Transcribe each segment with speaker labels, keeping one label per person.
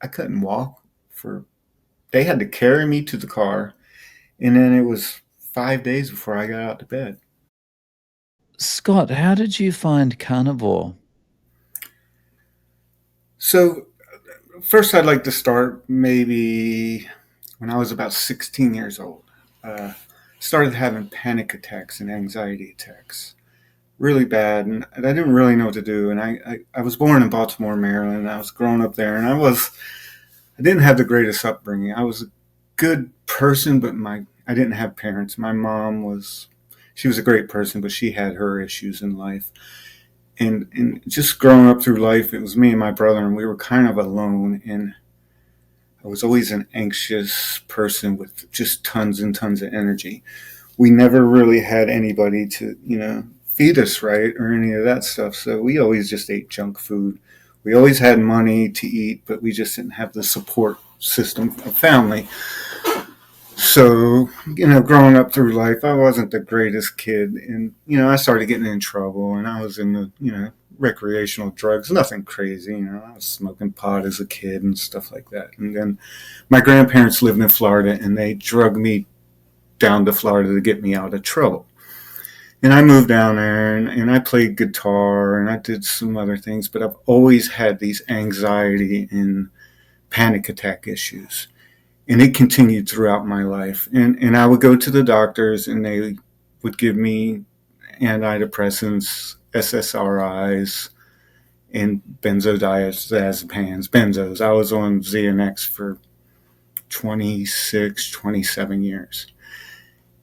Speaker 1: I couldn't walk for, they had to carry me to the car. And then it was 5 days before I got out of bed.
Speaker 2: Scott, how did you find carnivore?
Speaker 1: So, first, I'd like to start maybe when I was about 16 years old. Uh, Started having panic attacks and anxiety attacks, really bad, and I didn't really know what to do. And I was born in Baltimore, Maryland. I was growing up there, and I didn't have the greatest upbringing. I was a good person, but I didn't have parents. My mom was, she was a great person, but she had her issues in life. And just growing up through life, it was me and my brother, and we were kind of alone. And I was always an anxious person with just tons and tons of energy. We never really had anybody to, feed us right or any of that stuff. So we always just ate junk food. We always had money to eat, but we just didn't have the support system of family. So, growing up through life, I wasn't the greatest kid. And, I started getting in trouble and I was in the, recreational drugs, nothing crazy. I was smoking pot as a kid and stuff like that. And then my grandparents lived in Florida and they drugged me down to Florida to get me out of trouble. And I moved down there and I played guitar and I did some other things, but I've always had these anxiety and panic attack issues. And it continued throughout my life. And I would go to the doctors and they would give me antidepressants, SSRIs, and benzodiazepines, benzos. I was on Xanax for 26, 27 years.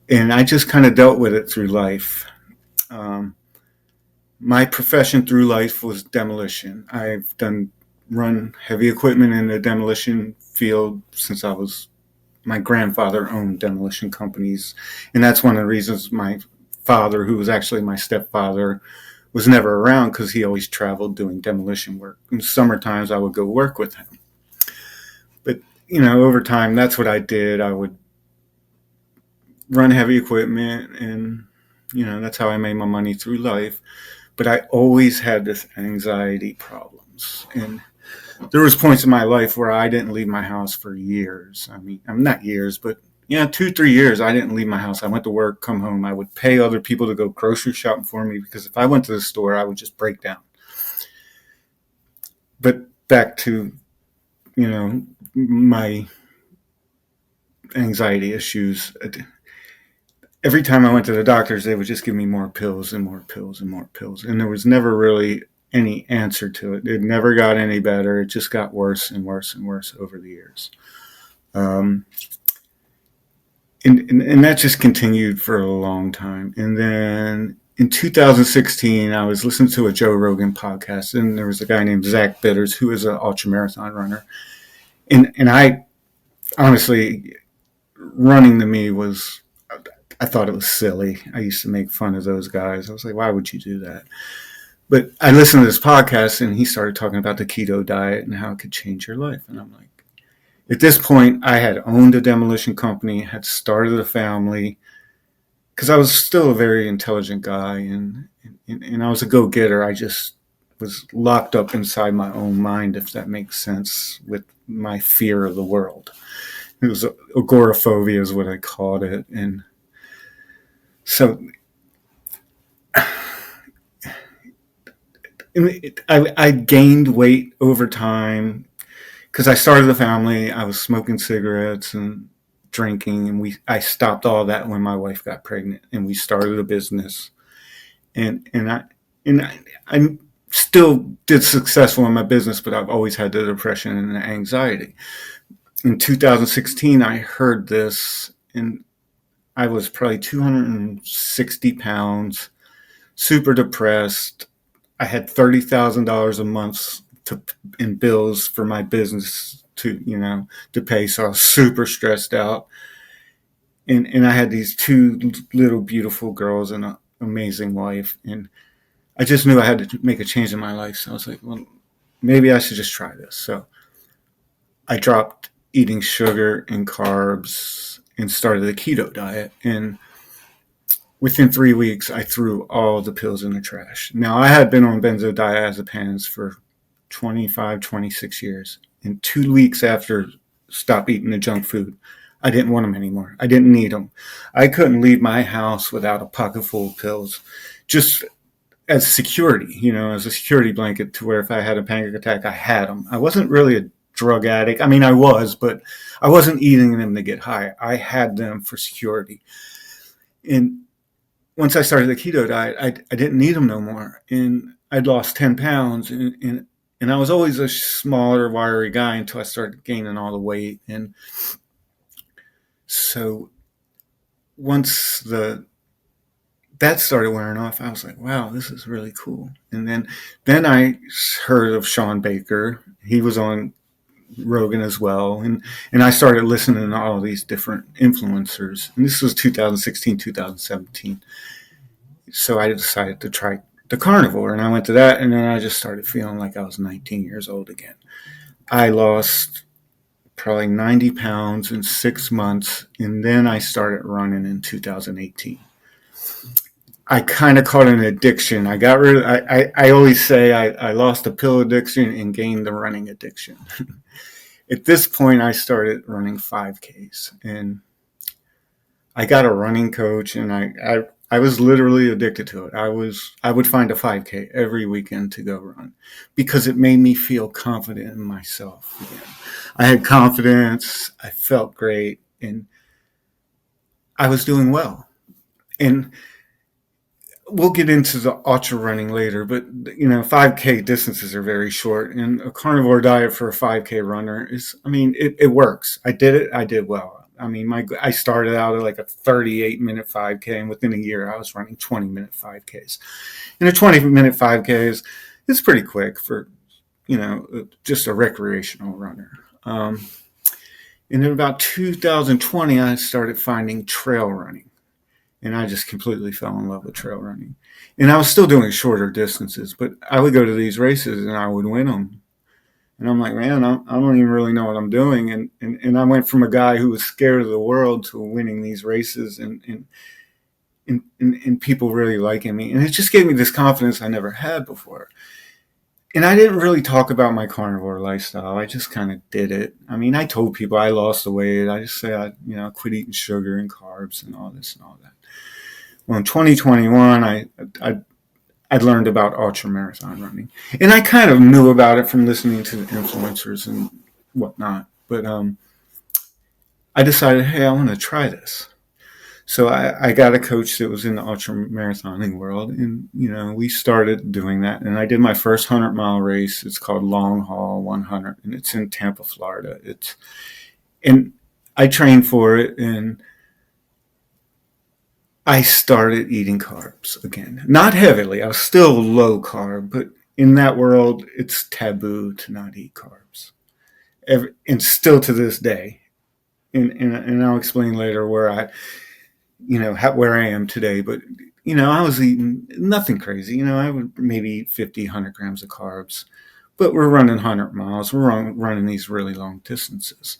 Speaker 1: And I just kind of dealt with it through life. Um, my profession through life was demolition. I've run heavy equipment in the demolition field since my grandfather owned demolition companies. And that's one of the reasons my father, who was actually my stepfather, was never around because he always traveled doing demolition work. In summer times, I would go work with him. But, over time, that's what I did. I would run heavy equipment and, that's how I made my money through life. But I always had this anxiety problems. And there was points in my life where I didn't leave my house for years. I mean, I'm not years, but 2, 3 years, I didn't leave my house. I went to work, come home. I would pay other people to go grocery shopping for me because if I went to the store, I would just break down. But back to, my anxiety issues. Every time I went to the doctors, they would just give me more pills and more pills and more pills. And there was never really any answer to it. It never got any better. It just got worse and worse and worse over the years. Um, and that just continued for a long time. And then in 2016, I was listening to a Joe Rogan podcast, and there was a guy named Zach Bitters, who is an ultramarathon runner. And I honestly, running to me was, I thought it was silly. I used to make fun of those guys. I was like, why would you do that? But I listened to this podcast and he started talking about the keto diet and how it could change your life. And I'm like, at this point, I had owned a demolition company, had started a family, because I was still a very intelligent guy and I was a go-getter. I just was locked up inside my own mind, if that makes sense, with my fear of the world. It was agoraphobia is what I called it. And so I gained weight over time because I started a family. I was smoking cigarettes and drinking, and I stopped all that when my wife got pregnant, and we started a business. And I still did successful in my business, but I've always had the depression and the anxiety. In 2016, I heard this, and I was probably 260 pounds, super depressed. I had $30,000 a month in bills for my business to pay. So I was super stressed out. And I had these two little beautiful girls and an amazing wife. And I just knew I had to make a change in my life. So I was like, well, maybe I should just try this. So I dropped eating sugar and carbs and started the keto diet. And within 3 weeks, I threw all the pills in the trash. Now, I had been on benzodiazepines for 25, 26 years. And 2 weeks after stop eating the junk food, I didn't want them anymore. I didn't need them. I couldn't leave my house without a pocket full of pills, just as security, as a security blanket, to where if I had a panic attack, I had them. I wasn't really a drug addict. I mean, I was, but I wasn't eating them to get high. I had them for security. And once I started the keto diet, I didn't need them no more. And I'd lost 10 pounds. And I was always a smaller, wiry guy until I started gaining all the weight. And so once that started wearing off, I was like, wow, this is really cool. And then I heard of Sean Baker. He was on Rogan as well. And I started listening to all these different influencers. And this was 2016, 2017. So I decided to try the carnivore, and I went to that, and then I just started feeling like I was 19 years old again. I lost probably 90 pounds in 6 months, and then I started running in 2018. I kind of caught an addiction. I got rid of, I always say I lost the pill addiction and gained the running addiction. At this point, I started running 5Ks, and I got a running coach, and I was literally addicted to it. I would find a 5K every weekend to go run because it made me feel confident in myself again. I had confidence, I felt great, and I was doing well. And we'll get into the ultra running later, but 5K distances are very short, and a carnivore diet for a 5K runner is, I mean, it works. I did it. I did well. I mean, I started out at like a 38-minute 5K, and within a year, I was running 20-minute 5Ks. And a 20-minute 5K is pretty quick for, just a recreational runner. And in about 2020, I started finding trail running, and I just completely fell in love with trail running. And I was still doing shorter distances, but I would go to these races and I would win them. And I'm like, man, I don't even really know what I'm doing. And I went from a guy who was scared of the world to winning these races and people really liking me. And it just gave me this confidence I never had before. And I didn't really talk about my carnivore lifestyle. I just kind of did it. I mean, I told people I lost the weight. I just say I quit eating sugar and carbs and all this and all that. Well, in 2021, I'd learned about ultramarathon running, and I kind of knew about it from listening to the influencers and whatnot. But I decided, hey, I want to try this. So I got a coach that was in the ultramarathoning world, and we started doing that. And I did my first 100-mile race. It's called Long Haul 100, and it's in Tampa, Florida. And I trained for it, and I started eating carbs again. Not heavily. I was still low carb, but in that world, it's taboo to not eat carbs. And still to this day. And I'll explain later where where I am today. But, I was eating nothing crazy. I would maybe eat 50, 100 grams of carbs. But we're running 100 miles. We're running these really long distances.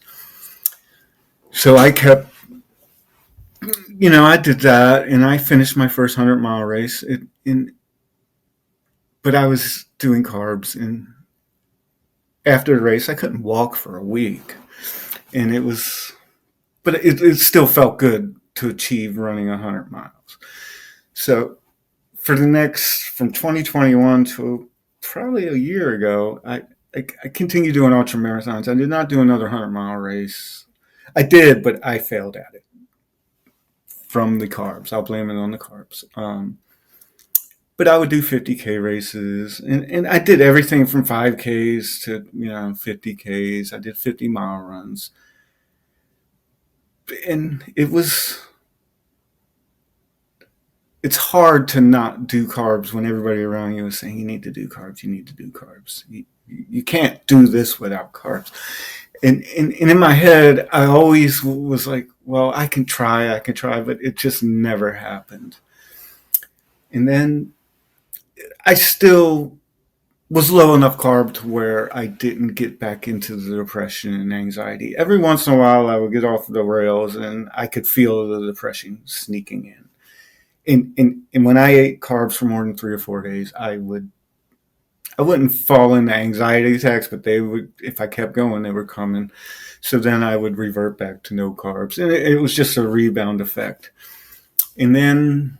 Speaker 1: So I kept I did that, and I finished my first 100-mile race. But I was doing carbs, and after the race, I couldn't walk for a week, and but it still felt good to achieve running 100 miles. So from 2021 to probably a year ago, I continued doing ultra marathons. I did not do another 100-mile race. I did, but I failed at it. From the carbs. I'll blame it on the carbs. But I would do 50K races, and I did everything from 5Ks to 50Ks. I did 50-mile runs, and it's hard to not do carbs when everybody around you is saying you need to do carbs. You need to do carbs. You can't do this without carbs. And in my head, I always was like, well, I can try, but it just never happened. And then I still was low enough carb to where I didn't get back into the depression and anxiety. Every once in a while, I would get off the rails and I could feel the depression sneaking in. And when I ate carbs for more than 3 or 4 days, I I wouldn't fall into anxiety attacks, but they would, if I kept going, they were coming. So then I would revert back to no carbs. And it was just a rebound effect. And then,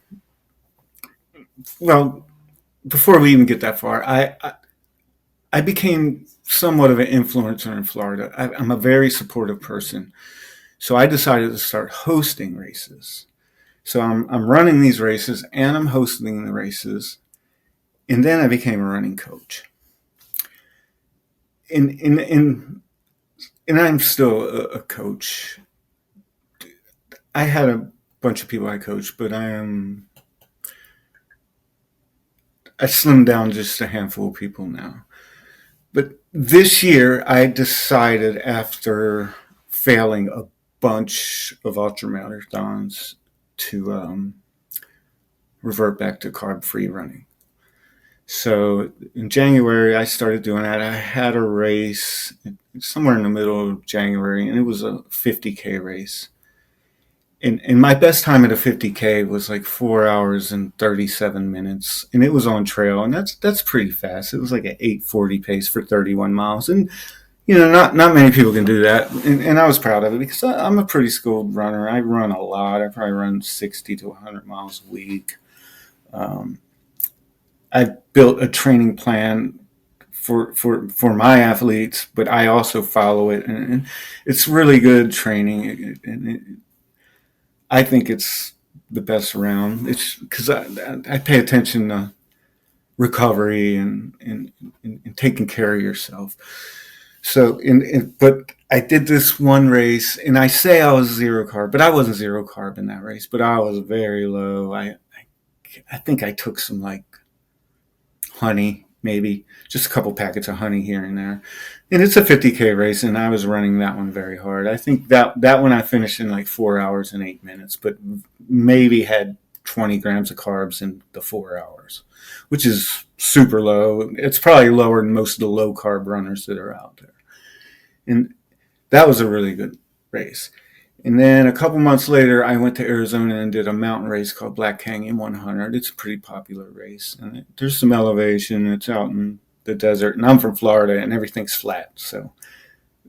Speaker 1: well, before we even get that far, I became somewhat of an influencer in Florida. I'm a very supportive person. So I decided to start hosting races. So I'm running these races and I'm hosting the races. And then I became a running coach. And I'm still a coach. I had a bunch of people I coached, but I slimmed down just a handful of people now. But this year, I decided after failing a bunch of ultramarathons to revert back to carb-free running. So in January, I started doing that. I had a race somewhere in the middle of January, and it was a 50K race. And my best time at a 50K was like 4 hours and 37 minutes, and it was on trail, and that's pretty fast. It was like an 8:40 pace for 31 miles, and not many people can do that, and I was proud of it because I'm a pretty skilled runner. I run a lot. I probably run 60 to 100 miles a week. I built a training plan for my athletes, but I also follow it, and it's really good training, and I think it's the best around. It's because I pay attention to recovery and taking care of yourself. So, but I did this one race, and I say I was zero carb, but I wasn't zero carb in that race. But I was very low. I think I took some like honey, maybe just a couple packets of honey here and there. And it's a 50K race, and I was running that one very hard. I think that one I finished in like 4 hours and 8 minutes, but maybe had 20 grams of carbs in the 4 hours, which is super low. It's probably lower than most of the low carb runners that are out there. And that was a really good race. And then a couple months later, I went to Arizona and did a mountain race called Black Canyon 100. It's a pretty popular race. And there's some elevation. It's out in the desert. And I'm from Florida, and everything's flat. So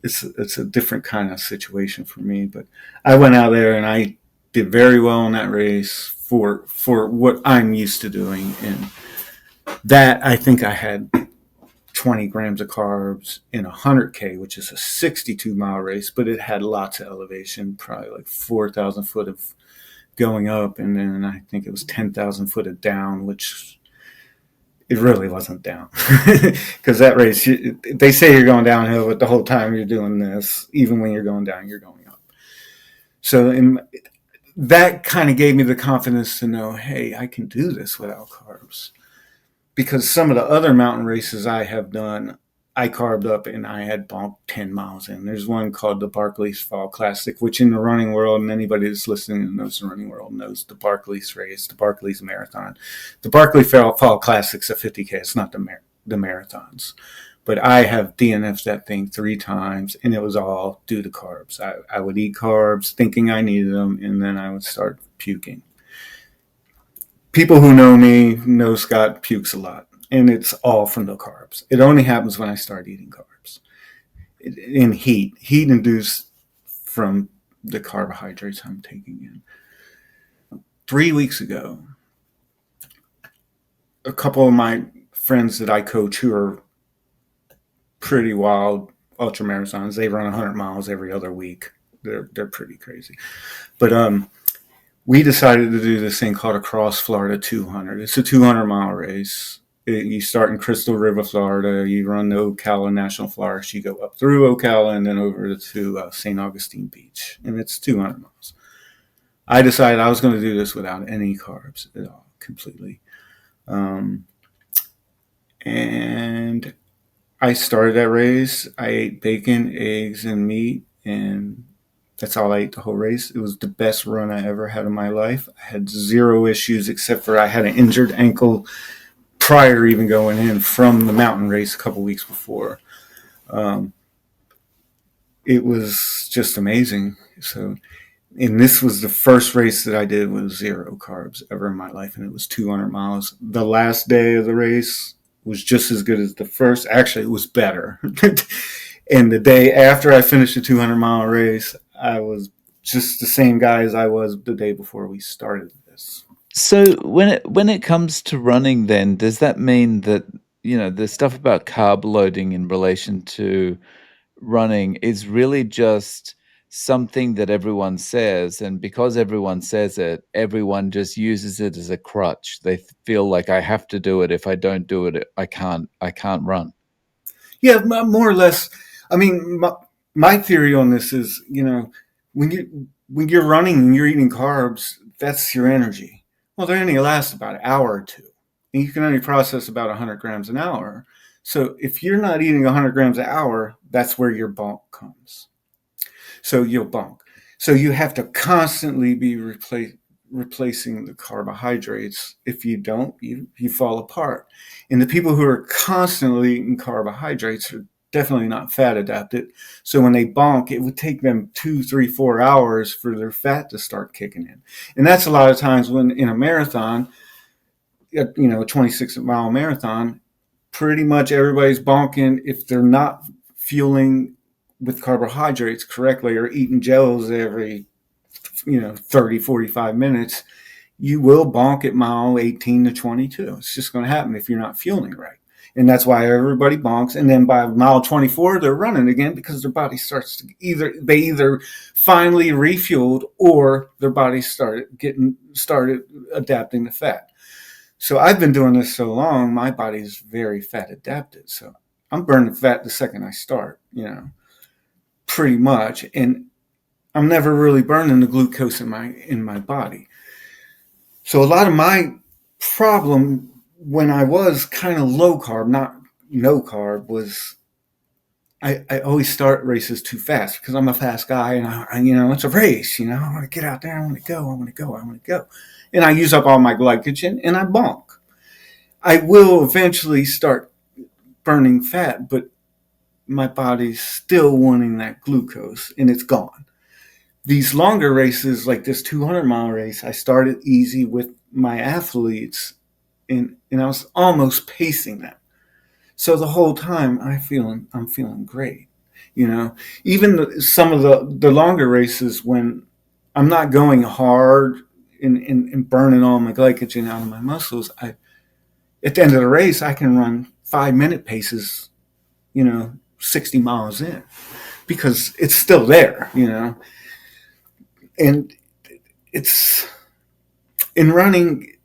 Speaker 1: it's a different kind of situation for me. But I went out there, and I did very well in that race for what I'm used to doing. And that, I think I had 20 grams of carbs in 100K, which is a 62-mile race, but it had lots of elevation, probably like 4,000 foot of going up, and then I think it was 10,000 foot of down, which it really wasn't down. Because that race, they say you're going downhill, but the whole time you're doing this, even when you're going down, you're going up. So that kind of gave me the confidence to know, hey, I can do this without carbs. Because some of the other mountain races I have done, I carved up and I had about 10 miles in. There's one called the Barclays Fall Classic, which in the running world, and anybody that's listening and knows the running world knows the Barclays race, the Barclays Marathon. The Barclays Fall Classic's a 50K. It's not the marathons. But I have DNF'd that thing 3 times, and it was all due to carbs. I would eat carbs thinking I needed them, and then I would start puking. People who know me know Scott pukes a lot, and it's all from the carbs. It only happens when I start eating carbs. In heat induced from the carbohydrates I'm taking in. 3 weeks ago, a couple of my friends that I coach who are pretty wild ultramarathons, they run 100 miles every other week. They're pretty crazy. But we decided to do this thing called a Cross Florida 200. It's a 200-mile race. You start in Crystal River, Florida. You run the Ocala National Forest. You go up through Ocala and then over to St. Augustine Beach. And it's 200 miles. I decided I was going to do this without any carbs at all, completely. And I started that race. I ate bacon, eggs, and meat, and that's all I ate the whole race. It was the best run I ever had in my life. I had 0 issues except for I had an injured ankle prior even going in from the mountain race a couple weeks before. It was just amazing. So, and this was the first race that I did with 0 carbs ever in my life, and it was 200 miles. The last day of the race, was just as good as the first. Actually, it was better. And the day after I finished the 200-mile race, I was just the same guy as I was the day before we started this.
Speaker 2: So when it comes to running, then does that mean that the stuff about carb loading in relation to running is really just something that everyone says, and because everyone says it, everyone just uses it as a crutch. They feel like I have to do it. If I don't do it, I can't run.
Speaker 1: Yeah, more or less. I mean, my theory on this is, when you're running and you're eating carbs, that's your energy. Well, they only last about an hour or two, and you can only process about 100 grams an hour. So if you're not eating 100 grams an hour, that's where your bulk comes. So you'll bunk. So you have to constantly be replacing the carbohydrates. If you don't, you fall apart. And the people who are constantly eating carbohydrates are definitely not fat adapted. So when they bonk, it would take them 2, 3, 4 hours for their fat to start kicking in. And that's a lot of times when in a marathon, a 26-mile marathon, pretty much everybody's bonking if they're not fueling with carbohydrates correctly or eating gels every 30, 45 minutes. You will bonk at mile 18 to 22. It's just going to happen if you're not fueling right. And that's why everybody bonks. And then by mile 24, they're running again because their body starts to either finally refueled or their body started adapting to fat. So I've been doing this so long, my body's very fat adapted. So I'm burning fat the second I start, pretty much. And I'm never really burning the glucose in my body. So a lot of my problem when I was kind of low carb, not no carb, was I always start races too fast because I'm a fast guy and it's a race. I want to get out there. I want to go. I want to go. I want to go. And I use up all my glycogen and I bonk. I will eventually start burning fat, but my body's still wanting that glucose and it's gone. These longer races, like this 200-mile race, I started easy with my athletes and I was almost pacing them. So the whole time I'm feeling great. Even some of the longer races when I'm not going hard and burning all my glycogen out of my muscles, at the end of the race, I can run 5-minute paces, 60 miles in because it's still there. And it's in running,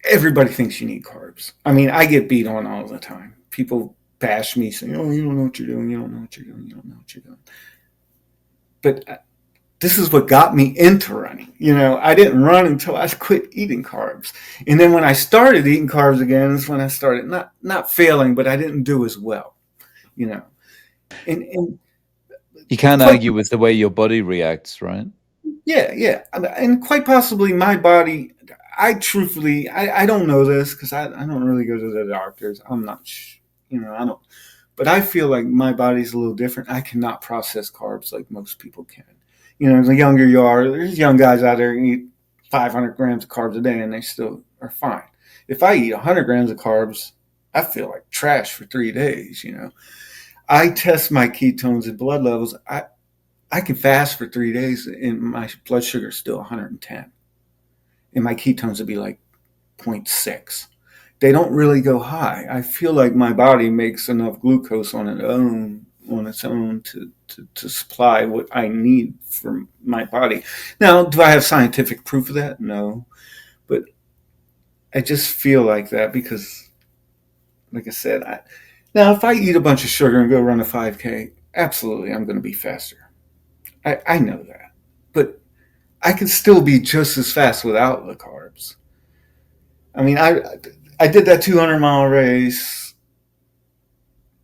Speaker 1: everybody thinks you need carbs. I mean, I get beat on all the time. People bash me saying, "Oh, you don't know what you're doing. You don't know what you're doing. You don't know what you're doing." But this is what got me into running. I didn't run until I quit eating carbs. And then when I started eating carbs again, is when I started not failing, but I didn't do as well. You know, and
Speaker 2: You can't
Speaker 1: quite
Speaker 2: argue with the way your body reacts, right?
Speaker 1: yeah, yeah, and quite possibly my body. I truthfully, I don't know this because I don't really go to the doctors. I'm not, I don't. But I feel like my body's a little different. I cannot process carbs like most people can. The younger you are, there's young guys out there who eat 500 grams of carbs a day and they still are fine. If I eat 100 grams of carbs, I feel like trash for 3 days. I test my ketones and blood levels. I can fast for 3 days and my blood sugar is still 110. And my ketones would be like 0.6. They don't really go high. I feel like my body makes enough glucose on its own to supply what I need for my body. Now, do I have scientific proof of that? No. But I just feel like that because, like I said, now if I eat a bunch of sugar and go run a 5K, absolutely I'm going to be faster. I know that. But I can still be just as fast without the carbs. I mean, I did that 200-mile race,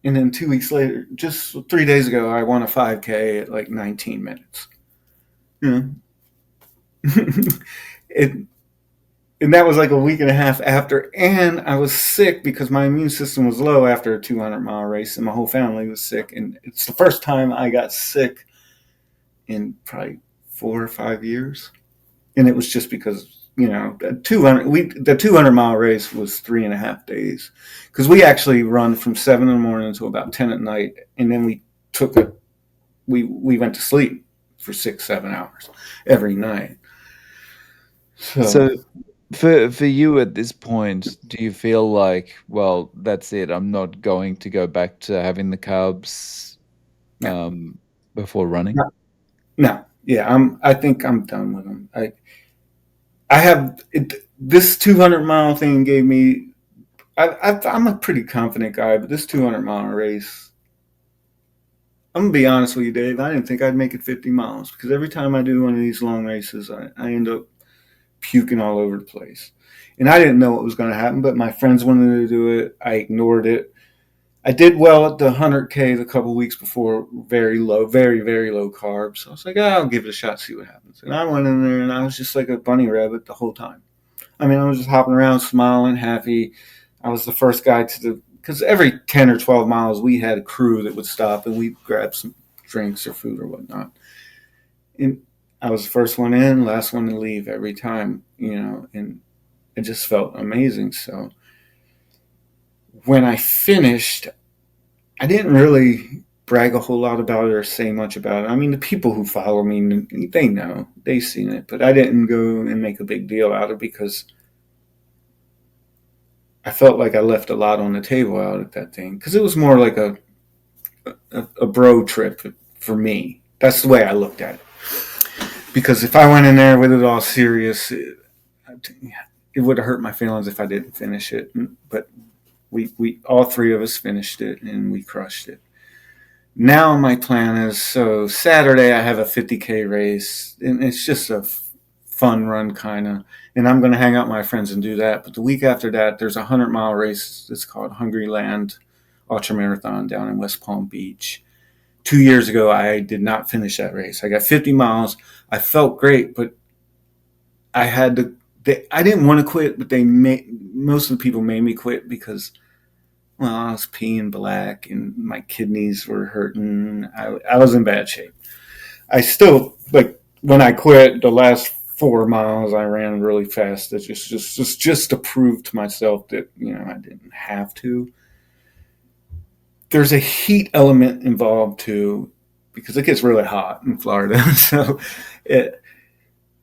Speaker 1: and then 2 weeks later, just 3 days ago, I won a 5K at like 19 minutes. You it, and that was like a week and a half after, and I was sick because my immune system was low after a 200-mile race, and my whole family was sick. And it's the first time I got sick in probably 4 or 5 years, and it was just because the 200-mile race was 3.5 days, because we actually run from 7 in the morning until about 10 at night, and then took a we went to sleep for 6 7 hours every night. So
Speaker 2: So for you at this point, do you feel like, well, that's it, I'm not going to go back to having the carbs
Speaker 1: no,
Speaker 2: um, before running?
Speaker 1: no, no, yeah, I think I'm done with them. I have this 200-mile thing gave me. I'm a pretty confident guy, but this 200-mile race, I'm gonna be honest with you, Dave. I didn't think I'd make it 50 miles, because every time I do one of these long races, I end up puking all over the place. And I didn't know what was going to happen, but my friends wanted to do it. I ignored it. I did well at the 100K the couple weeks before, very low, very, very low carbs. So I was like, I'll give it a shot, see what happens. And I went in there and I was just like a bunny rabbit the whole time. I mean, I was just hopping around, smiling, happy. I was the first guy because every 10 or 12 miles, we had a crew that would stop and we'd grab some drinks or food or whatnot. And I was the first one in, last one to leave every time, and it just felt amazing. So when I finished, I didn't really brag a whole lot about it or say much about it. I mean, the people who follow me, they know, they've seen it, but I didn't go and make a big deal out of it, because I felt like I left a lot on the table out at that thing, because it was more like a bro trip for me. That's the way I looked at it. Because if I went in there with it all serious, it would have hurt my feelings if I didn't finish it. But we all three of us finished it and we crushed it. Now my plan is, so Saturday I have a 50K race, and it's just a fun run kind of, and I'm going to hang out with my friends and do that. But the week after that, there's a 100-mile race. It's called Hungry Land Ultramarathon down in West Palm Beach. 2 years ago, I did not finish that race. I got 50 miles. I felt great, but I had to. I didn't want to quit, but most of the people made me quit because, well, I was peeing black and my kidneys were hurting. I was in bad shape. I still, like, when I quit the last 4 miles, I ran really fast. It just to prove to myself that I didn't have to. There's a heat element involved too, because it gets really hot in Florida. So, it,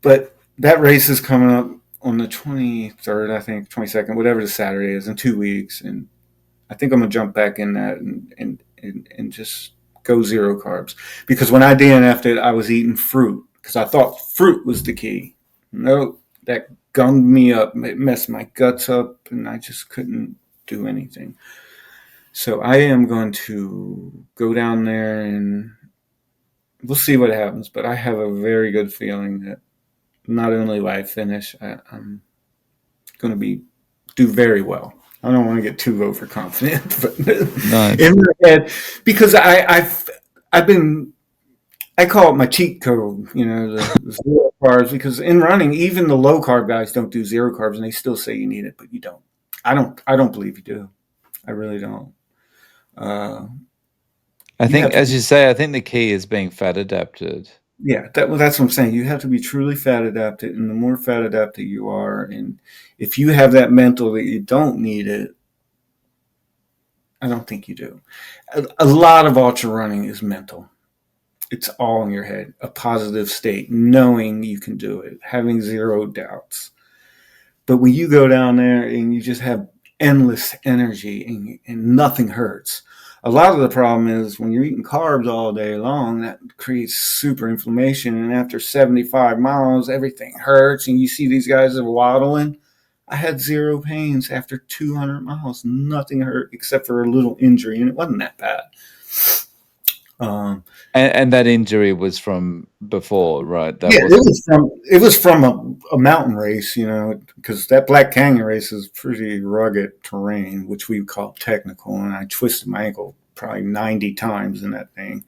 Speaker 1: but that race is coming up on the 23rd, I think, 22nd, whatever the Saturday is, in 2 weeks, and I think I'm gonna jump back in that and just go zero carbs, because when I DNF'd it, I was eating fruit because I thought fruit was the key. No, that gummed me up, it messed my guts up, and I just couldn't do anything. So I am going to go down there and we'll see what happens. But I have a very good feeling that not only will I finish, I'm going to do very well. I don't want to get too overconfident, but
Speaker 2: Nice.
Speaker 1: in my head, because I've been, I call it my cheat code, the zero carbs, because in running, even the low carb guys don't do zero carbs, and they still say you need it, but you don't. I don't believe you do. I really don't. Uh,
Speaker 2: I
Speaker 1: you have
Speaker 2: think,
Speaker 1: to
Speaker 2: as
Speaker 1: be.
Speaker 2: you say, I think the key is being fat adapted.
Speaker 1: Yeah, that's what I'm saying. You have to be truly fat adapted, and the more fat adapted you are, and if you have that mental that you don't need it, I don't think you do. A lot of ultra running is mental. It's all in your head. A positive state, knowing you can do it, having zero doubts. But when you go down there and you just have endless energy, and nothing hurts. A lot of the problem is when you're eating carbs all day long, that creates super inflammation. And after 75 miles, everything hurts. And you see these guys that are waddling. I had zero pains after 200 miles. Nothing hurt except for a little injury. And it wasn't that bad. Um,
Speaker 2: And that injury was from before, right? That
Speaker 1: Yeah,
Speaker 2: wasn't.
Speaker 1: it was from a mountain race, because that Black Canyon race is pretty rugged terrain, which we call technical, and I twisted my ankle probably 90 times in that thing,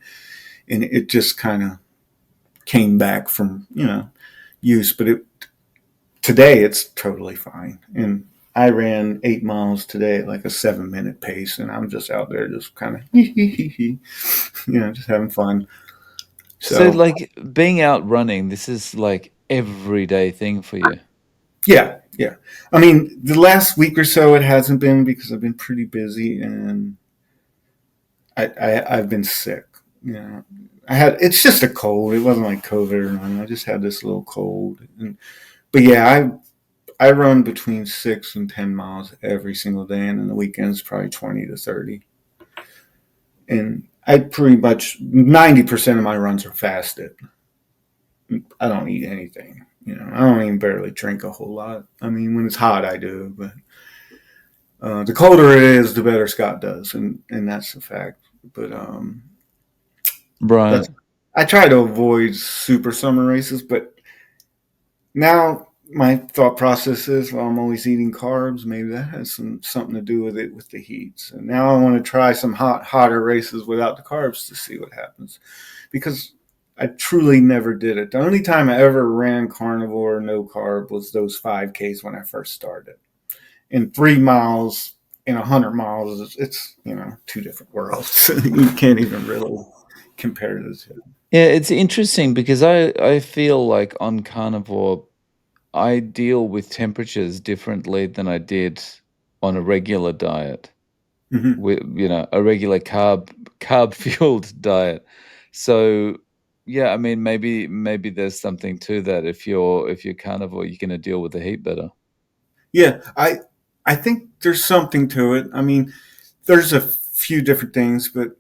Speaker 1: and it just kind of came back from use. But today it's totally fine, and I ran 8 miles today at like a 7 minute pace, and I'm just out there just kind of just having fun.
Speaker 2: So,
Speaker 1: So
Speaker 2: like, being out running, this is like everyday thing for you.
Speaker 1: Yeah, yeah. I mean, the last week or so it hasn't been because I've been pretty busy and I've been sick. You know, I had it's just a cold. It wasn't like COVID or nothing. I just had this little cold. But yeah, I run between 6 and 10 miles every single day, and on the weekends probably 20 to 30. And I pretty much 90% of my runs are fasted. I don't eat anything. You know, I don't even barely drink a whole lot. I mean, when it's hot, I do, but the colder it is, the better Scott does, and that's a fact. But
Speaker 2: Right.
Speaker 1: that's I try to avoid super summer races, but now my thought process is, well, I'm always eating carbs. Maybe that has something to do with it with the heat. So now I want to try some hotter races without the carbs to see what happens, because I truly never did it. The only time I ever ran carnivore no carb was those 5Ks when I first started. In 3 miles, in 100 miles, it's two different worlds. You can't even really compare the two.
Speaker 2: Yeah, it's interesting because I feel like on carnivore, I deal with temperatures differently than I did on a regular diet,
Speaker 1: Mm-hmm.
Speaker 2: with a regular carb fueled diet. So yeah, I mean maybe there's something to that. If you're carnivore, you're going to deal with the heat better.
Speaker 1: Yeah, I think there's something to it. I mean, there's a few different things, but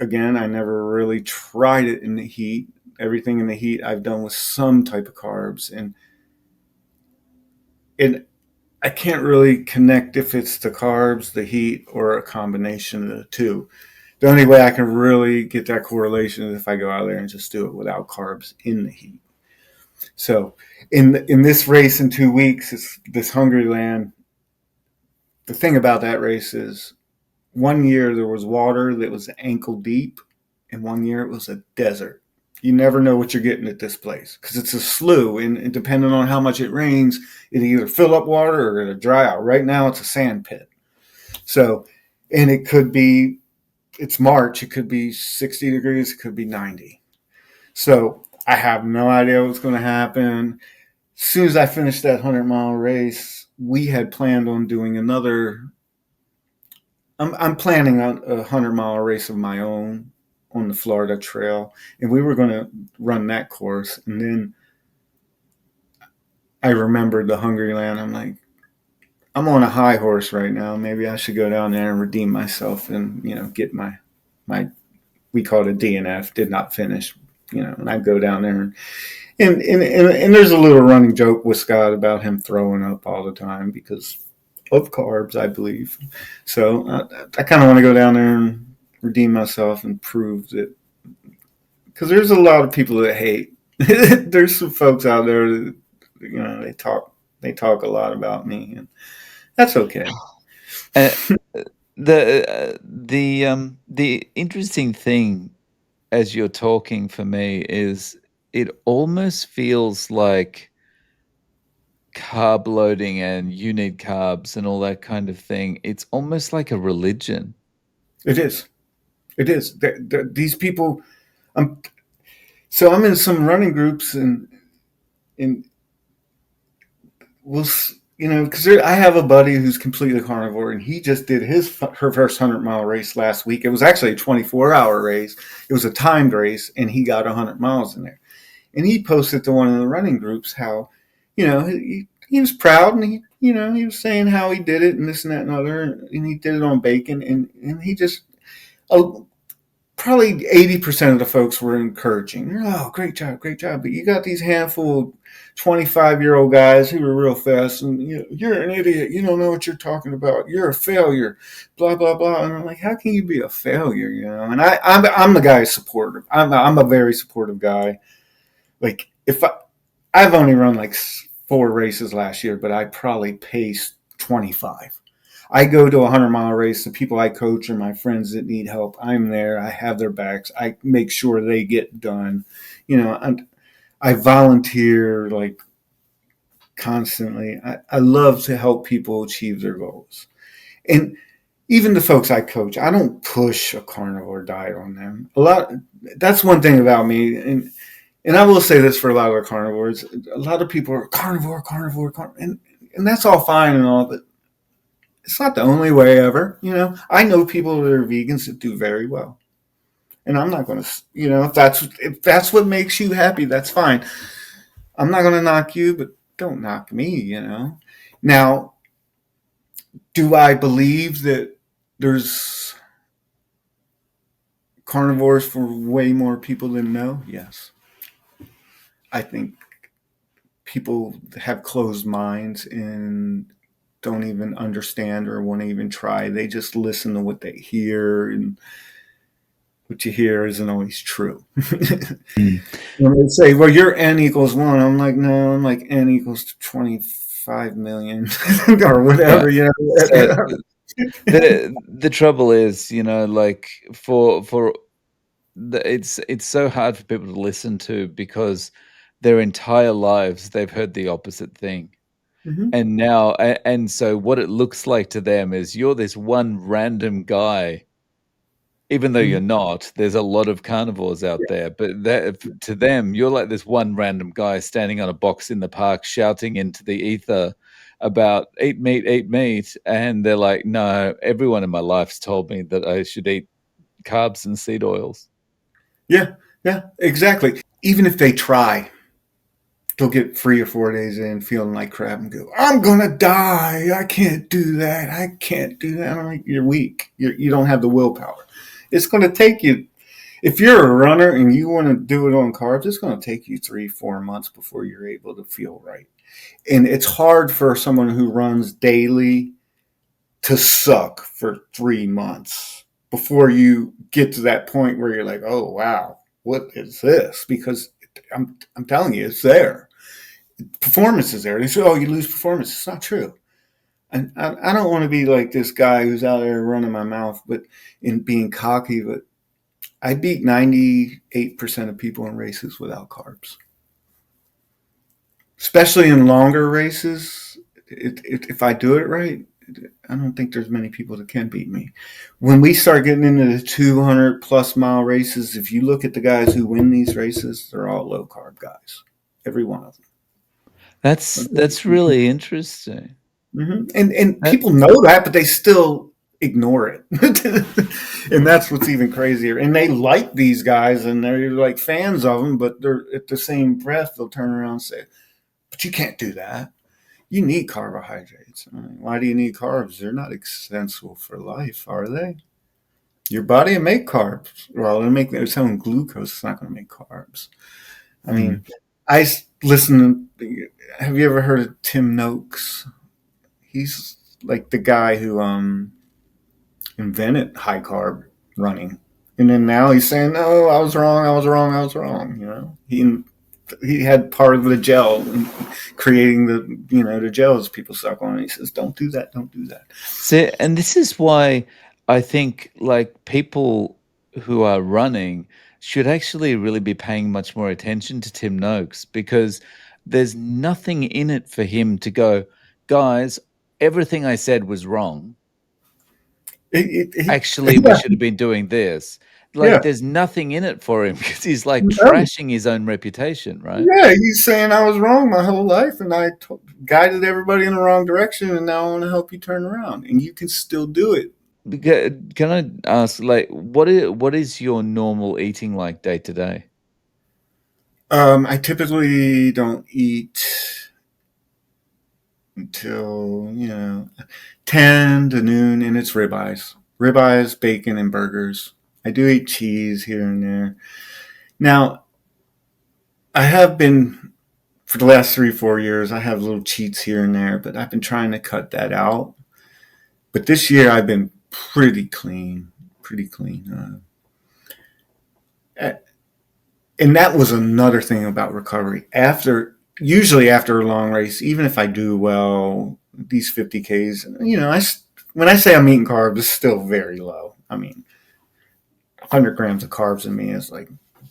Speaker 1: again, I never really tried it in the heat. Everything in the heat I've done with some type of carbs, and I can't really connect if it's the carbs, the heat, or a combination of the two. The only way I can really get that correlation is if I go out there and just do it without carbs in the heat. So, in this race in 2 weeks, it's this Hungry Land. The thing about that race is, one year there was water that was ankle deep, and one year it was a desert. You never know what you're getting at this place because it's a slough, and depending on how much it rains, it either fill up water or it'll dry out. Right now, it's a sand pit. So, and it could be, it's March, it could be 60 degrees, it could be 90. So, I have no idea what's going to happen. As soon as I finished that 100-mile race, we had planned on doing another. I'm planning on a 100-mile race of my own on the Florida Trail, and we were going to run that course. And then I remembered the Hungry Land. I'm like, I'm on a high horse right now. Maybe I should go down there and redeem myself and get my we called it DNF, did not finish. And I go down there and there's a little running joke with Scott about him throwing up all the time because of carbs, I believe. So I kind of want to go down there and redeem myself and prove that, because there's a lot of people that hate. There's some folks out there that they talk a lot about me, and that's okay.
Speaker 2: Uh, the interesting thing as you're talking for me is it almost feels like carb loading and you need carbs and all that kind of thing. It's almost like a religion.
Speaker 1: It is. It is. These people. I'm so I'm in some running groups and we'll because I have a buddy who's completely carnivore, and he just did her first 100-mile race last week. It was actually a 24-hour race. It was a timed race, and he got 100 miles in there. And he posted to one of the running groups how, he was proud, and he was saying how he did it and this and that and other, and he did it on bacon, and he just, oh, probably 80% of the folks were encouraging. Oh, great job, great job. But you got these handful of 25-year-old guys who were real fast, and you're an idiot. You don't know what you're talking about. You're a failure, blah, blah, blah. And I'm like, how can you be a failure? And I'm the guy supportive. I'm a very supportive guy. Like, I've only run like 4 races last year, but I probably paced 25. I go to a 100-mile race. The people I coach are my friends that need help. I'm there. I have their backs. I make sure they get done. And I volunteer like constantly. I love to help people achieve their goals. And even the folks I coach, I don't push a carnivore diet on them. That's one thing about me. And And I will say this for a lot of the carnivores: a lot of people are carnivore, carnivore, carnivore, and that's all fine and all, but it's not the only way ever. I know people that are vegans that do very well, and I'm not going to, if that's what makes you happy, that's fine. I'm not going to knock you, but don't knock me. Now, do I believe that there's carnivores for way more people than no? Yes. I think people have closed minds and don't even understand or want to even try. They just listen to what they hear, and what you hear isn't always true.
Speaker 2: Mm.
Speaker 1: When they say, well, you're n equals 1, I'm like, no, I'm like n equals 25 million or
Speaker 2: Right.
Speaker 1: whatever.
Speaker 2: So the trouble is, like for it's so hard for people to listen to because their entire lives they've heard the opposite thing.
Speaker 1: Mhm.
Speaker 2: And now and so what it looks like to them is you're this one random guy, even though you're
Speaker 1: Mhm.
Speaker 2: not. There's a lot of carnivores out there, but to them, you're like this one random guy standing on a box in the park shouting into the ether about eat meat, and they're like, "No, everyone in my life's told me that I should eat carbs and seed oils."
Speaker 1: Yeah, yeah, exactly. Even if they try, they'll get 3 or 4 days in feeling like crap and go, I'm going to die. I can't do that. I can't do that. I'm like, you're weak. You don't have the willpower. It's going to take you, if you're a runner and you want to do it on carbs, it's going to take you 3, 4 months before you're able to feel right. And it's hard for someone who runs daily to suck for 3 months before you get to that point where you're like, oh, wow, what is this? Because I'm telling you, it's there. Performance is there. They say, oh, you lose performance. It's not true. And I don't want to be like this guy who's out there running my mouth, but in being cocky, but I beat 98% of people in races without carbs, especially in longer races. If I do it right, I don't think there's many people that can beat me. When we start getting into the 200 plus mile races, if you look at the guys who win these races, they're all low carb guys, every one of
Speaker 2: That's
Speaker 1: them.
Speaker 2: really interesting.
Speaker 1: And
Speaker 2: That
Speaker 1: people know that, but they still ignore it. And that's what's even crazier. And they like these guys, and they're like fans of them, but they're at the same breath they'll turn around and say, "But you can't do that. You need carbohydrates. I mean, why do you need carbs? They're not essential for life, are they? Your body will make carbs. Well, it'll make its own glucose. It's not going to make carbs. I
Speaker 2: mm.
Speaker 1: mean, I listen. Have you ever heard of Tim Noakes? He's like the guy who invented high carb running, and then now he's saying, "No, I was wrong. I was wrong. I was wrong." He had part of the gel in creating the gels people suck on. And he says, "Don't do that. Don't do that."
Speaker 2: So, and this is why I think like people who are running should actually really be paying much more attention to Tim Noakes because there's nothing in it for him to go, guys, everything I said was wrong. Actually, we
Speaker 1: Yeah,
Speaker 2: should have been doing this. Like,
Speaker 1: yeah,
Speaker 2: there's nothing in it for him because he's like
Speaker 1: no,
Speaker 2: trashing his own reputation, right?
Speaker 1: yeah. He's saying I was wrong my whole life, and guided everybody in the wrong direction, and now I want to help you turn around, and you can still do it.
Speaker 2: Can I ask, like, what is your normal eating like day to day?
Speaker 1: I typically don't eat until 10 to noon, and it's ribeyes, bacon, and burgers. I do eat cheese here and there. Now, I have been for the last 3 4 years. I have little cheats here and there, but I've been trying to cut that out. But this year, I've been pretty clean, pretty clean. And that was another thing about recovery. Usually after a long race, even if I do well, these 50Ks, when I say I'm eating carbs, it's still very low. I mean, 100 grams of carbs in me is like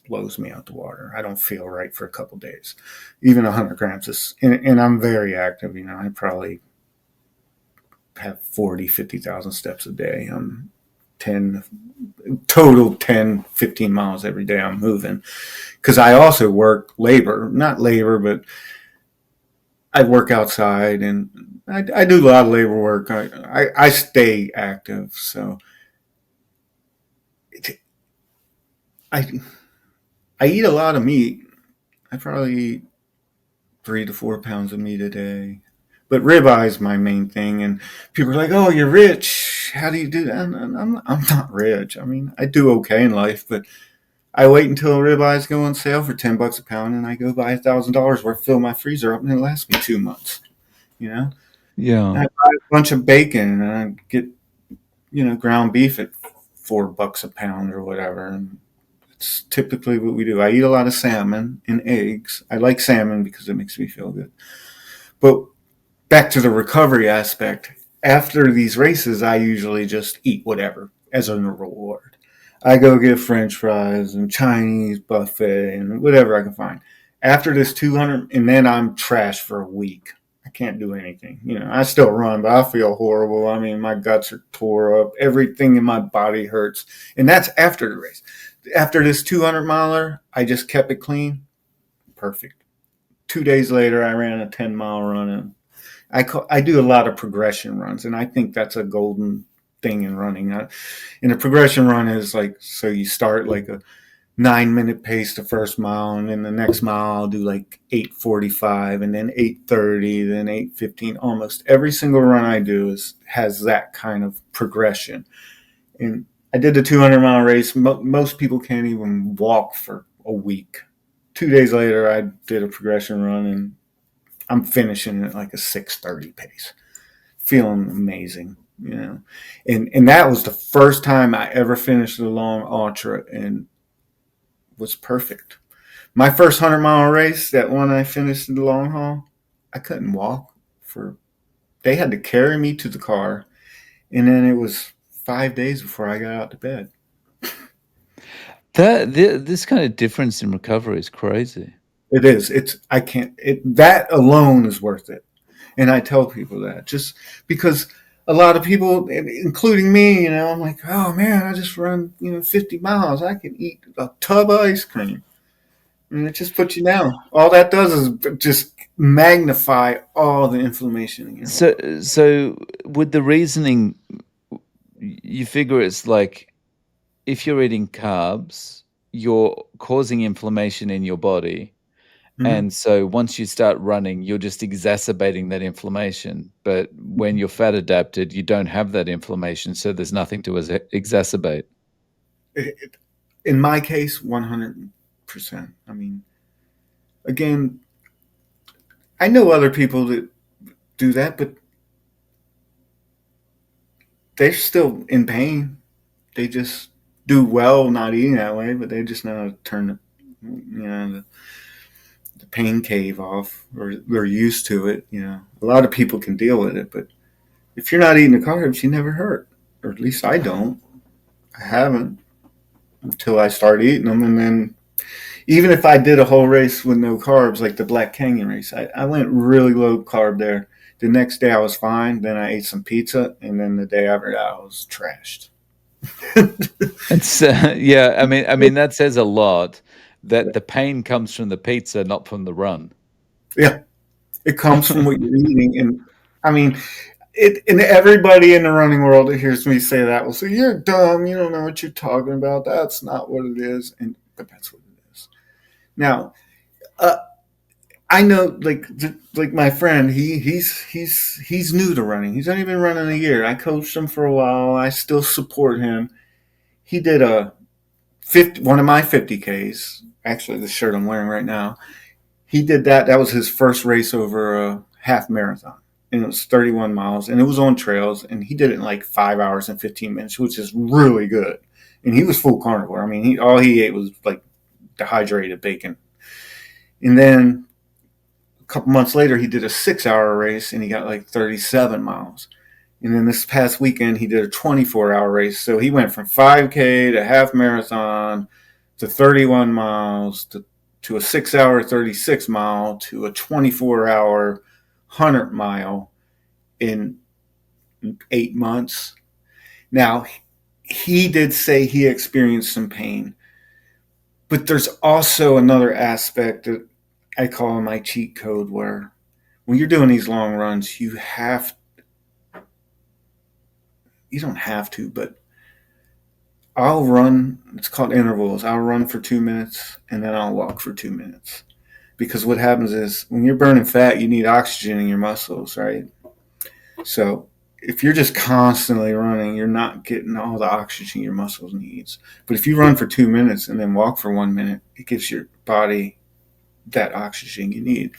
Speaker 1: blows me out the water. I don't feel right for a couple days. Even 100 grams and I'm very active. I probably have 40, 50,000 steps a day. 10, total 10, 15 miles every day I'm moving. Because I also work labor, not labor, but I work outside and I do a lot of labor work. I stay active. So I, I eat a lot of meat. I probably eat 3 to 4 pounds of meat a day. But ribeye is my main thing, and people are like, "Oh, you're rich. How do you do that?" I'm not rich. I mean, I do okay in life, but I wait until ribeyes go on sale for $10 a pound, and I go buy $1,000 worth, fill my freezer up, and it lasts me 2 months. You know,
Speaker 2: Yeah.
Speaker 1: and I buy a bunch of bacon, and I get ground beef at $4 a pound or whatever, and it's typically what we do. I eat a lot of salmon and eggs. I like salmon because it makes me feel good, but back to the recovery aspect, after these races, I usually just eat whatever as a reward. I go get French fries and Chinese buffet and whatever I can find. After this 200, and then I'm trash for a week. I can't do anything. I still run, but I feel horrible. I mean, my guts are tore up. Everything in my body hurts. And that's after the race. After this 200 miler, I just kept it clean. Perfect. 2 days later, I ran a 10-mile run, and I do a lot of progression runs, and I think that's a golden thing in running. And a progression run is like, so you start like a 9 minute pace the first mile, and then the next mile I'll do like 8:45, and then 8:30, then 8:15. Almost every single run I do has that kind of progression. And I did the 200-mile race. Most people can't even walk for a week. 2 days later, I did a progression run, and I'm finishing at like a 6:30 pace, feeling amazing, and that was the first time I ever finished a long ultra and was perfect. My first 100-mile race, that one I finished in the long haul, I couldn't walk for. They had to carry me to the car, and then it was 5 days before I got out to bed.
Speaker 2: This kind of difference in recovery is crazy.
Speaker 1: It is. It's I can't. That alone is worth it. And I tell people that just because a lot of people, including me, I'm like, oh man, I just run, 50 miles. I can eat a tub of ice cream. And it just puts you down. All that does is just magnify all the inflammation in your body.
Speaker 2: So with the reasoning, you figure it's like if you're eating carbs, you're causing inflammation in your body.
Speaker 1: Mm-hmm.
Speaker 2: And so once you start running, you're just exacerbating that inflammation. But when you're fat adapted, you don't have that inflammation. So there's nothing to exacerbate.
Speaker 1: In my case, 100%. I mean, again, I know other people that do that, but they're still in pain. They just do well not eating that way, but they just know how to turn the pain cave off, or they're used to it. A lot of people can deal with it, but if you're not eating the carbs, you never hurt, or at least I don't. I haven't until I start eating them, and then even if I did a whole race with no carbs, like the Black Canyon race, I went really low carb there. The next day I was fine. Then I ate some pizza, and then the day after that I was trashed.
Speaker 2: It's yeah, I mean that says a lot that the pain comes from the pizza, not from the run.
Speaker 1: Yeah, it comes from what you're eating, and I mean, and everybody in the running world that hears me say that will say, "You're dumb. You don't know what you're talking about. That's not what it is." But that's what it is. Now, uh, I know, like my friend, he's new to running. He's only been running a year. I coached him for a while. I still support him. He did one of my 50Ks. Actually, the shirt I'm wearing right now. He did that. That was his first race over a half marathon, and it was 31 miles, and it was on trails. And he did it in like 5 hours and 15 minutes, which is really good. And he was full carnivore. I mean, all he ate was like dehydrated bacon. And then a couple months later, he did a 6 hour race, and he got like 37 miles. And then this past weekend, he did a 24-hour race. So he went from 5K to half marathon to 31 miles to a 6 hour, 36 mile to a 24-hour, 100 mile in 8 months. Now, he did say he experienced some pain, but there's also another aspect that I call my cheat code where when you're doing these long runs, you don't have to, but I'll run, it's called intervals. I'll run for 2 minutes and then I'll walk for 2 minutes. Because what happens is when you're burning fat, you need oxygen in your muscles, right? So if you're just constantly running, you're not getting all the oxygen your muscles needs. But if you run for 2 minutes and then walk for 1 minute, it gives your body that oxygen you need.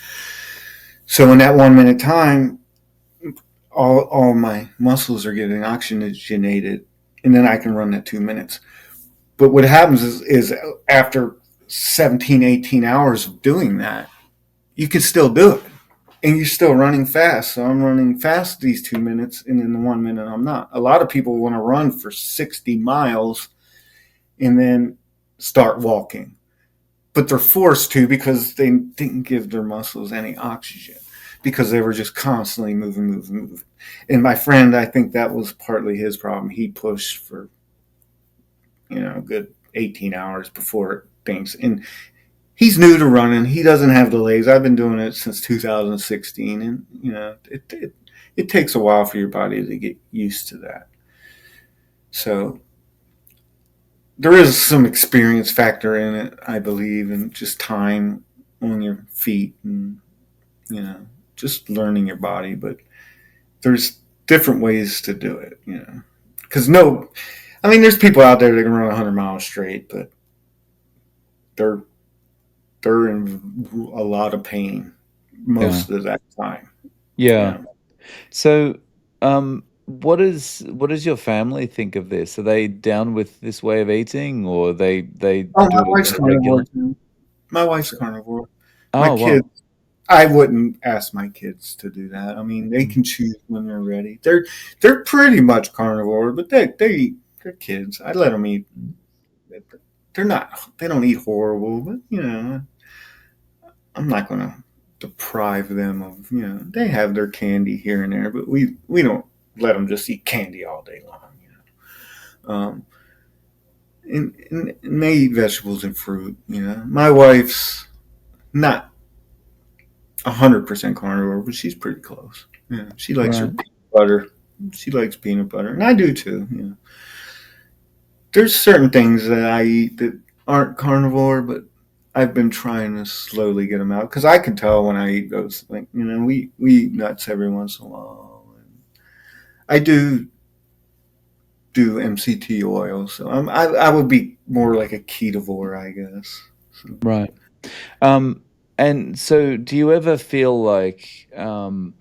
Speaker 1: So in that 1 minute time, all my muscles are getting oxygenated, and then I can run that 2 minutes. But what happens is after 17, 18 hours of doing that, you can still do it. And you're still running fast. So I'm running fast these 2 minutes, and in the 1 minute, I'm not. A lot of people want to run for 60 miles and then start walking, but they're forced to because they didn't give their muscles any oxygen because they were just constantly moving, moving, moving. And my friend, I think that was partly his problem. He pushed for, a good 18 hours before things. And he's new to running. He doesn't have the legs. I've been doing it since 2016, and it takes a while for your body to get used to that. So there is some experience factor in it, I believe, and just time on your feet, and you know, just learning your body. But there's different ways to do it, because I mean, there's people out there that can run 100 miles straight, but they're they're in a lot of pain
Speaker 2: Yeah.
Speaker 1: most of that time. You
Speaker 2: Yeah.
Speaker 1: know,
Speaker 2: So, what does your family think of this? Are they down with this way of eating, or they
Speaker 1: oh,
Speaker 2: do
Speaker 1: my
Speaker 2: it
Speaker 1: wife's
Speaker 2: on a regular?
Speaker 1: carnivore too. My wife's carnivore. My
Speaker 2: Oh,
Speaker 1: kids,
Speaker 2: wow.
Speaker 1: I wouldn't ask my kids to do that. I mean, they
Speaker 2: Mm.
Speaker 1: can choose when they're ready. They're pretty much carnivore, but they're kids. I let them eat. They're not. They don't eat horrible, but I'm not going to deprive them of. They have their candy here and there, but we don't let them just eat candy all day long. And they eat vegetables and fruit. My wife's not 100% carnivore, but she's pretty close. Yeah, she likes her
Speaker 2: Right.
Speaker 1: peanut butter. She likes peanut butter, and I do too. There's certain things that I eat that aren't carnivore, but I've been trying to slowly get them out because I can tell when I eat those. Like we eat nuts every once in a while. And I do MCT oil, so I would be more like a ketovore, I guess. So,
Speaker 2: Right. Um, and so do you ever feel like when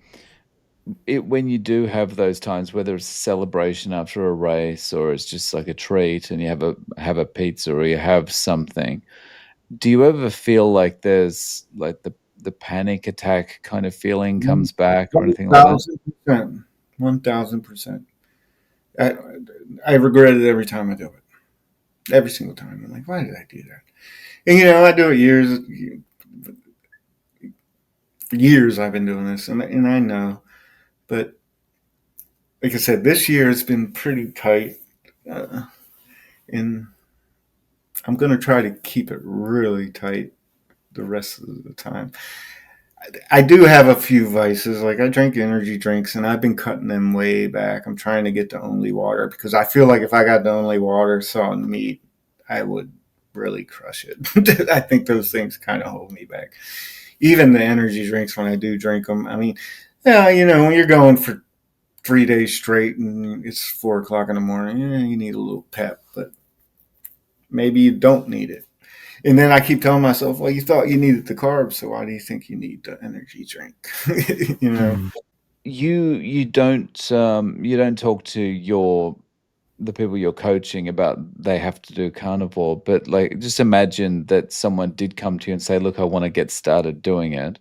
Speaker 2: you do have those times, whether it's a celebration after a race or it's just like a treat and you have a pizza or you have something, do you ever feel like there's like the panic attack kind of feeling
Speaker 1: one
Speaker 2: comes back or anything like that?
Speaker 1: 1,000%, 1,000%. I, I regret it every time I do it. Every single time. I'm like, why did I do that? And I do it years. For years, I've been doing this, and I know. But like I said, this year it's been pretty tight, and I'm going to try to keep it really tight the rest of the time. I do have a few vices. Like I drink energy drinks, and I've been cutting them way back. I'm trying to get to only water because I feel like if I got to only water, salt, and meat, I would really crush it. I think those things kind of hold me back. Even the energy drinks when I do drink them. I mean, yeah, when you're going for 3 days straight and it's 4 o'clock in the morning, you need a little pep, but maybe you don't need it. And then I keep telling myself, well, you thought you needed the carbs, so why do you think you need the energy drink? you know?
Speaker 2: Mm. You don't talk to the people you're coaching about they have to do carnivore, but like just imagine that someone did come to you and say, "Look, I want to get started doing it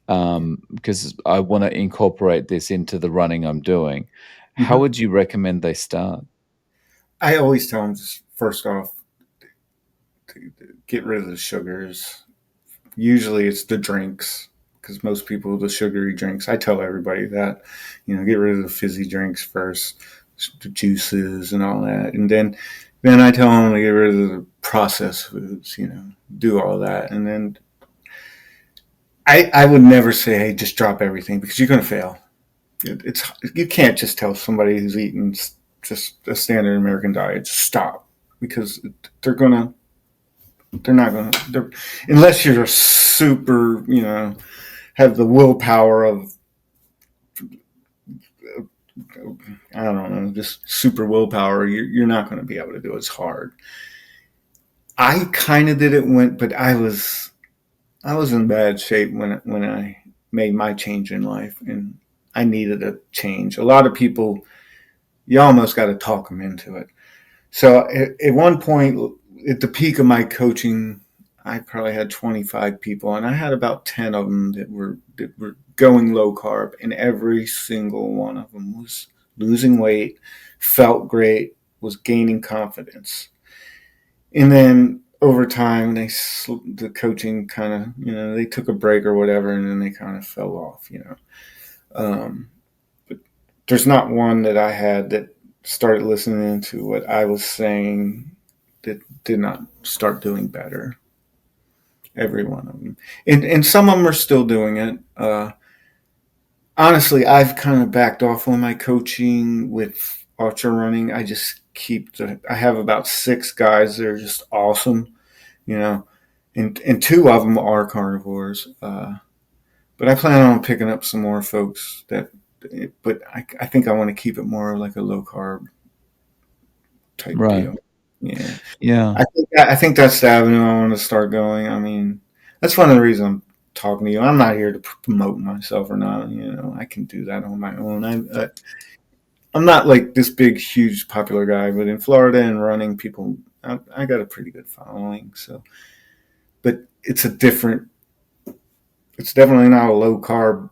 Speaker 2: because I want to incorporate this into the running I'm doing." How
Speaker 1: Mhm.
Speaker 2: would you recommend they start?
Speaker 1: I always tell them just first off to get rid of the sugars. Usually it's the drinks because most people the sugary drinks. I tell everybody that get rid of the fizzy drinks first. the juices and all that. And then I tell them to get rid of the processed foods, do all that. And then I would never say, hey, just drop everything because you're going to fail. It's you can't just tell somebody who's eating just a standard American diet to stop because they're gonna they're not gonna they're, unless you're super have the willpower of I don't know just super willpower. You're not going to be able to do it. It's hard. I kind of did it but I was in bad shape when I made my change in life and I needed a change. A lot of people you almost got to talk them into it. So at one point, at the peak of my coaching, I probably had 25 people, and I had about 10 of them that were going low carb, and every single one of them was losing weight, felt great, was gaining confidence. And then over time, the coaching kind of they took a break or whatever, and then they kind of fell off. Um, but there's not one that I had that started listening to what I was saying that did not start doing better. Every one of them, and some of them are still doing it. Honestly, I've kind of backed off on my coaching with ultra running. I just I have about 6 guys that are just awesome, you know, and 2 of them are carnivores. But I plan on picking up some more folks but I think I want to keep it more like a low carb type
Speaker 2: Right.
Speaker 1: deal. Yeah.
Speaker 2: Yeah.
Speaker 1: I think that's the avenue I want to start going. I mean, that's one of the reasons I'm talking to you. I'm not here to promote myself or not. I can do that on my own. I'm not like this big, huge, popular guy, but in Florida and running, I got a pretty good following. So, but it's definitely not a low carb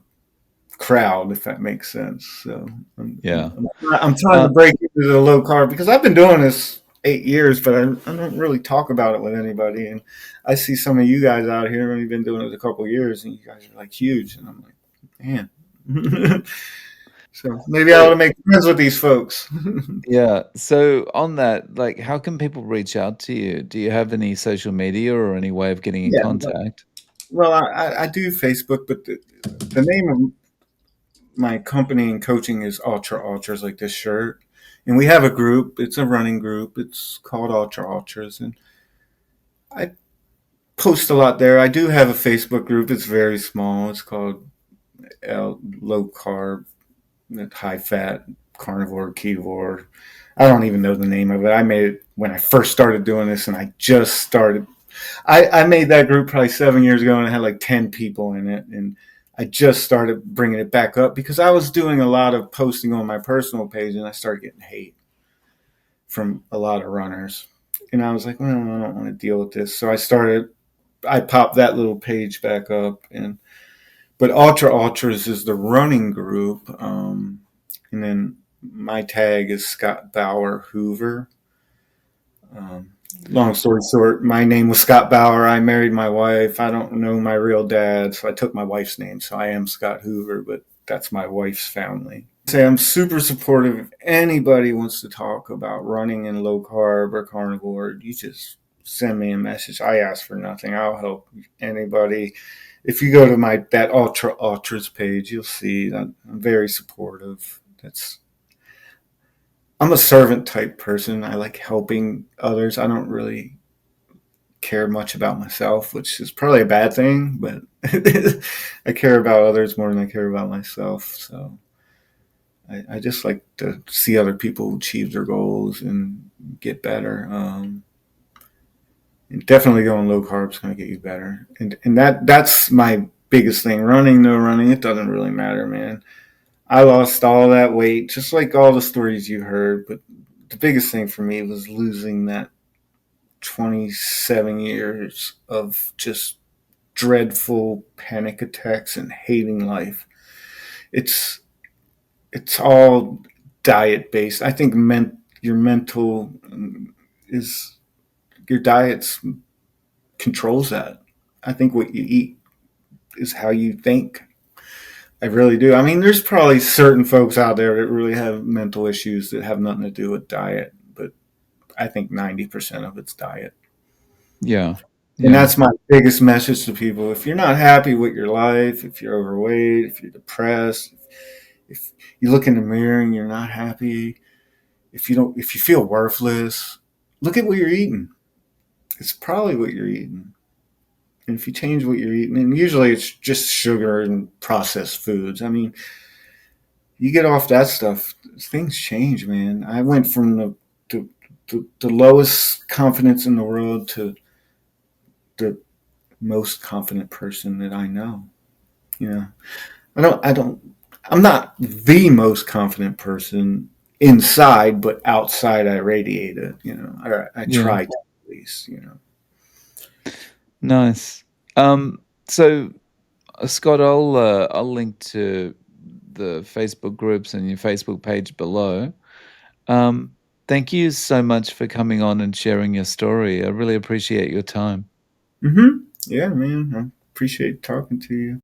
Speaker 1: crowd, if that makes sense. So
Speaker 2: Yeah.
Speaker 1: I'm trying to
Speaker 2: Uh,
Speaker 1: break into the low carb because I've been doing this 8 years, but I don't really talk about it with anybody. And I see some of you guys out here and you've been doing it a couple of years, and you guys are like huge, and I'm like, man. So maybe I ought
Speaker 2: so
Speaker 1: to make friends with these folks.
Speaker 2: yeah. So on that, like, how can people reach out to you? Do you have any social media or any way of getting in
Speaker 1: Yeah.
Speaker 2: contact?
Speaker 1: Well, I do Facebook, but the name of my company and coaching is Ultra Ultras, like this shirt. And we have a group. It's a running group. It's called Ultra Ultras, and I post a lot there. I do have a Facebook group. It's very small. It's called Low Carb, High Fat, Carnivore, Ketovore. I don't even know the name of it. I made it when I first started doing this, and I just started. I made that group probably 7 years ago, and it had like 10 people in it, and I just started bringing it back up because I was doing a lot of posting on my personal page, and I started getting hate from a lot of runners. And I was like, well, I don't want to deal with this. So I popped that little page back up. But Ultra Ultras is the running group. And then my tag is Scott Bauer Hoover. Um, Long story short, my name was Scott Bauer. I married my wife. I don't know my real dad, so I took my wife's name. So I am Scott Hoover, but that's my wife's family. Say I'm super supportive. If anybody wants to talk about running in low carb or carnivore, you just send me a message. I ask for nothing. I'll help anybody. If you go to my that Ultra Ultras page, you'll see that I'm very supportive. I'm a servant type person. I like helping others. I don't really care much about myself, which is probably a bad thing, but I care about others more than I care about myself. So I just like to see other people achieve their goals and get better. And definitely going low carb is going to get you better. And that's my biggest thing. Running, no running, it doesn't really matter, man. I lost all that weight, just like all the stories you heard. But the biggest thing for me was losing that 27 years of just dreadful panic attacks and hating life. It's it's all diet based. I think your mental is your diets controls that. I think what you eat is how you think. I really do. I mean, there's probably certain folks out there that really have mental issues that have nothing to do with diet, but I think 90% of it's diet.
Speaker 2: Yeah.
Speaker 1: And
Speaker 2: Yeah.
Speaker 1: that's my biggest message to people. If you're not happy with your life, if you're overweight, if you're depressed, if you look in the mirror and you're not happy, if you feel worthless, look at what you're eating. It's probably what you're eating. And if you change what you're eating, and usually it's just sugar and processed foods. I mean, you get off that stuff, things change, man. I went from the lowest confidence in the world to the most confident person that I know. You know, I'm not the most confident person inside, but outside I radiate it. I
Speaker 2: Yeah.
Speaker 1: try to at least.
Speaker 2: Nice. So Scott, I'll link to the Facebook groups and your Facebook page below. Um, Thank you so much for coming on and sharing your story. I really appreciate your time.
Speaker 1: Mm-hmm. Yeah, man. I appreciate talking to you.